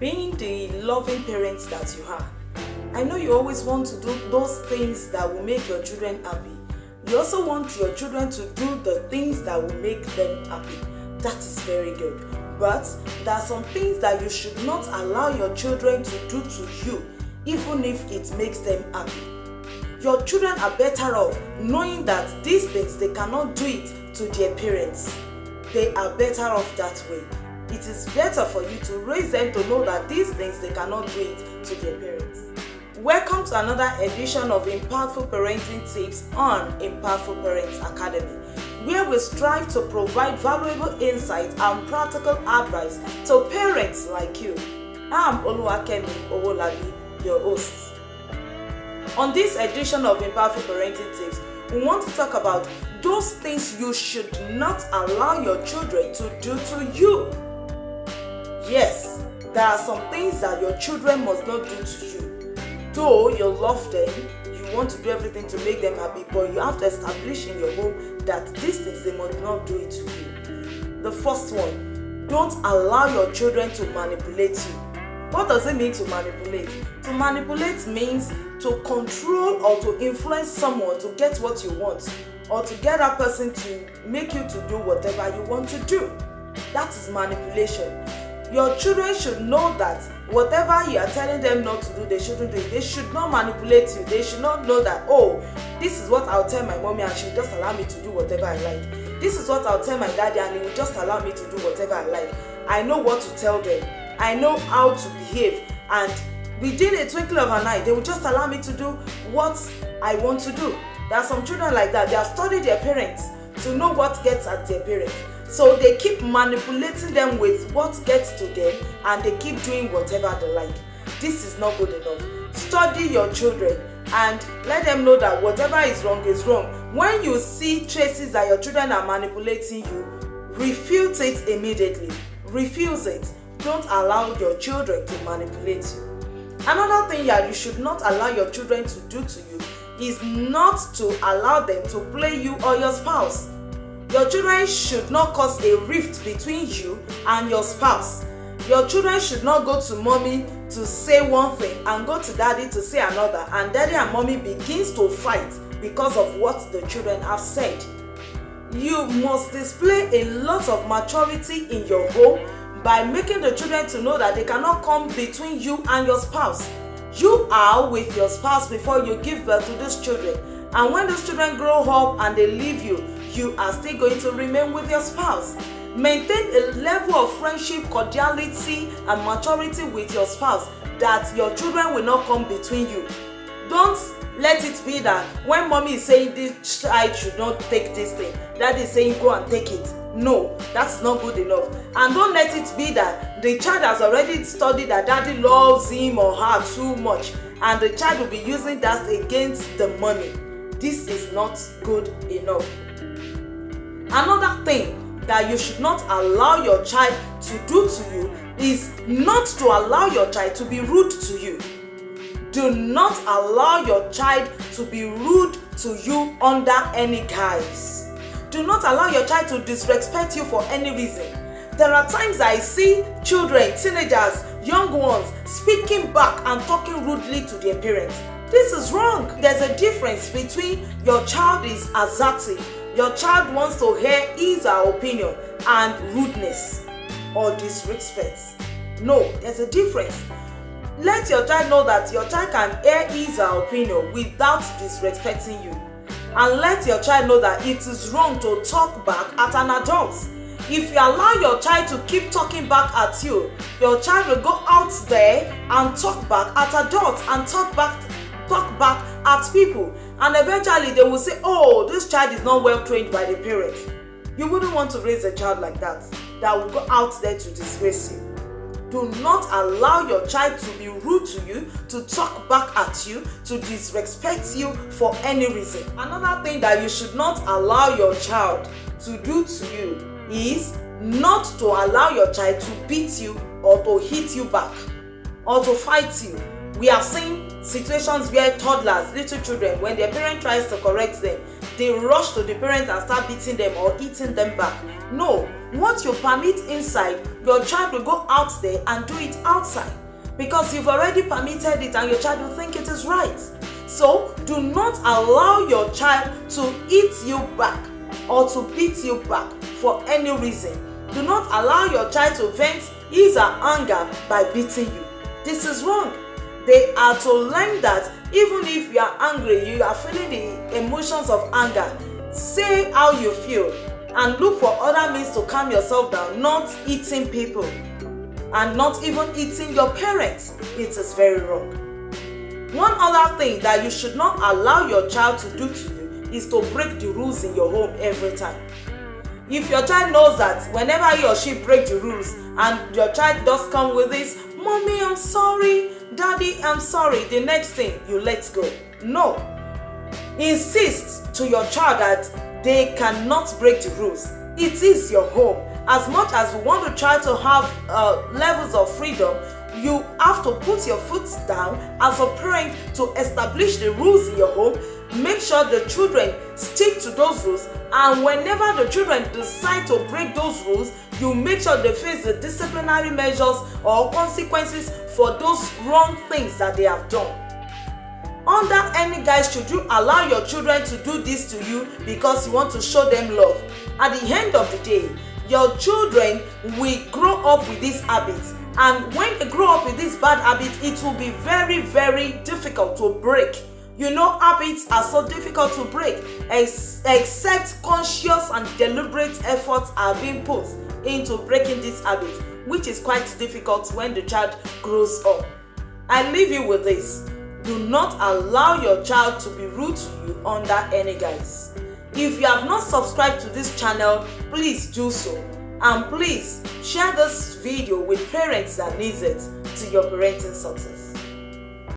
being the loving parents that you are, I know you always want to do those things that will make your children happy. You also want your children to do the things that will make them happy. That is very good. But there are some things that you should not allow your children to do to you, even if it makes them happy. Your children are better off knowing that these things, they cannot do it to their parents. They are better off that way. It is better for you to raise them to know that these things, they cannot do it to their parents. Welcome to another edition of Impactful Parenting Tips on Impactful Parents Academy, where we strive to provide valuable insight and practical advice to parents like you. I'm Oluwakemi Owolabi, your host. On this edition of Impactful Parenting Tips, we want to talk about those things you should not allow your children to do to you. Yes, there are some things that your children must not do to you. Though you love them, you want to do everything to make them happy, but you have to establish in your home that these things, they must not do it to you. The first one, don't allow your children to manipulate you. What does it mean to manipulate? To manipulate means to control or to influence someone to get what you want, or to get that person to make you to do whatever you want to do. That is manipulation. Your children should know that whatever you are telling them not to do, they shouldn't do it. They should not manipulate you. They should not know that, oh, this is what I'll tell my mommy and she'll just allow me to do whatever I like. This is what I'll tell my daddy and he will just allow me to do whatever I like. I know what to tell them. I know how to behave. And within a twinkle of an eye, they will just allow me to do what I want to do. There are some children like that. They have studied their parents to know what gets at their parents. So they keep manipulating them with what gets to them, and they keep doing whatever they like. This is not good enough. Study your children and let them know that whatever is wrong is wrong. When you see traces that your children are manipulating you, refute it immediately. Refuse it. Don't allow your children to manipulate you. Another thing that you should not allow your children to do to you is not to allow them to play you or your spouse. Your children should not cause a rift between you and your spouse. Your children should not go to mommy to say one thing and go to daddy to say another, and daddy and mommy begins to fight because of what the children have said. You must display a lot of maturity in your home by making the children to know that they cannot come between you and your spouse. You are with your spouse before you give birth to these children, and when these children grow up and they leave you, you are still going to remain with your spouse. Maintain a level of friendship, cordiality, and maturity with your spouse that your children will not come between you. Don't let it be that when mommy is saying this child should not take this thing, daddy is saying go and take it. No, that's not good enough. And don't let it be that the child has already studied that daddy loves him or her too much, and the child will be using that against the money. This is not good enough. Another thing that you should not allow your child to do to you is not to allow your child to be rude to you. Do not allow your child to be rude to you under any guise. Do not allow your child to disrespect you for any reason. There are times I see children, teenagers, young ones speaking back and talking rudely to their parents. This is wrong. There's a difference between your child is assertive, your child wants to hear his or her opinion, and rudeness or disrespect. No, there's a difference. Let your child know that your child can hear his or her opinion without disrespecting you. And let your child know that it is wrong to talk back at an adult. If you allow your child to keep talking back at you, your child will go out there and talk back at adults and talk back at people, and eventually they will say, oh, this child is not well trained by the parents. You wouldn't want to raise a child like that will go out there to disgrace you. Do not allow your child to be rude to you, to talk back at you, to disrespect you for any reason. Another thing that you should not allow your child to do to you is not to allow your child to beat you or to hit you back or to fight you. We have seen situations where toddlers, little children, when their parent tries to correct them, they rush to the parent and start beating them or eating them back. No, what you permit inside, your child will go out there and do it outside, because you've already permitted it and your child will think it is right. So do not allow your child to hit you back or to beat you back for any reason. Do not allow your child to vent his or her anger by beating you. This is wrong. They are to learn that even if you are angry, you are feeling the emotions of anger, say how you feel and look for other means to calm yourself down, not eating people and not even eating your parents. It is very wrong. One other thing that you should not allow your child to do to you is to break the rules in your home every time. If your child knows that whenever he or she breaks the rules and your child does come with this, "Mommy, I'm sorry, Daddy, I'm sorry," the next thing you let go. No. Insist to your child that they cannot break the rules. It is your home. As much as we want the child to have levels of freedom, you have to put your foot down as a parent to establish the rules in your home. Make sure the children stick to those rules, and whenever the children decide to break those rules, you make sure they face the disciplinary measures or consequences for those wrong things that they have done. Under any guise should you allow your children to do this to you because you want to show them love. At the end of the day, your children will grow up with these habits, and when they grow up with these bad habits, it will be very, very difficult to break. You know, habits are so difficult to break except conscious and deliberate efforts are being put into breaking this habit, which is quite difficult when the child grows up. I leave you with this. Do not allow your child to be rude to you under any guise. If you have not subscribed to this channel, please do so. And please share this video with parents that need it to your parenting success.